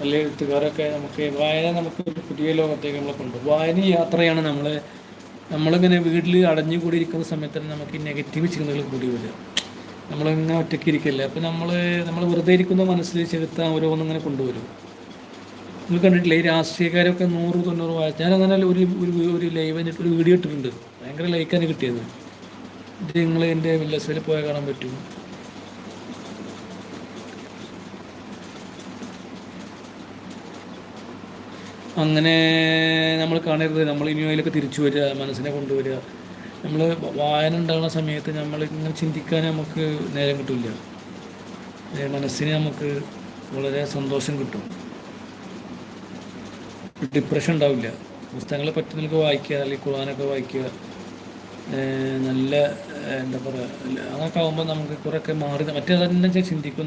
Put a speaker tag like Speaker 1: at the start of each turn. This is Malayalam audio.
Speaker 1: നല്ല എഴുത്തുകാരൊക്കെ നമുക്ക് വായന നമുക്ക് ഒരു പുതിയ ലോകത്തേക്ക് നമ്മളെ കൊണ്ടുപോകും. വായന യാത്രയാണ് നമ്മളിങ്ങനെ വീട്ടിൽ അടഞ്ഞുകൂടിയിരിക്കുന്ന സമയത്ത് തന്നെ നമുക്ക് ഈ നെഗറ്റീവ് ചിന്തകൾ കൂടി വരിക. നമ്മളിങ്ങനെ ഒറ്റയ്ക്ക് ഇരിക്കല്ലേ, അപ്പോൾ നമ്മൾ വെറുതെ ഇരിക്കുന്ന മനസ്സിൽ ചെലുത്താൻ ഓരോന്നിങ്ങനെ കൊണ്ടുവരും. നിങ്ങൾ കണ്ടിട്ടില്ല ഈ രാഷ്ട്രീയക്കാരൊക്കെ 100-90 വായിച്ചു. ഞാൻ അങ്ങനെ ഒരു ഒരു ഒരു ലൈവ് ആയിട്ട് ഒരു വീഡിയോ ഇട്ടിട്ടുണ്ട്. ഭയങ്കര ലൈക്കാണ് കിട്ടിയത്. ഇത് നിങ്ങൾ എൻ്റെ വില്ലസിൽ പോയാൽ കാണാൻ പറ്റും. അങ്ങനെ നമ്മൾ കാണരുത്. നമ്മൾ ഇനി അതിലൊക്കെ തിരിച്ചു വരിക, മനസ്സിനെ കൊണ്ടുവരിക. നമ്മൾ വായന ഉണ്ടാകുന്ന സമയത്ത് നമ്മൾ ഇങ്ങനെ ചിന്തിക്കാൻ നമുക്ക് നേരം കിട്ടില്ല. മനസ്സിന് നമുക്ക് വളരെ സന്തോഷം കിട്ടും, ഡിപ്രഷൻ ഉണ്ടാവില്ല. പുസ്തകങ്ങളെ പറ്റുന്നവർക്ക് വായിക്കുക, അല്ലെങ്കിൽ ഖുർആനൊക്കെ വായിക്കുക. നല്ല എന്താ പറയുക, അതൊക്കെ ആകുമ്പോൾ നമുക്ക് കുറേയൊക്കെ മാറി മറ്റേ തന്നെ ചിന്തിക്കും.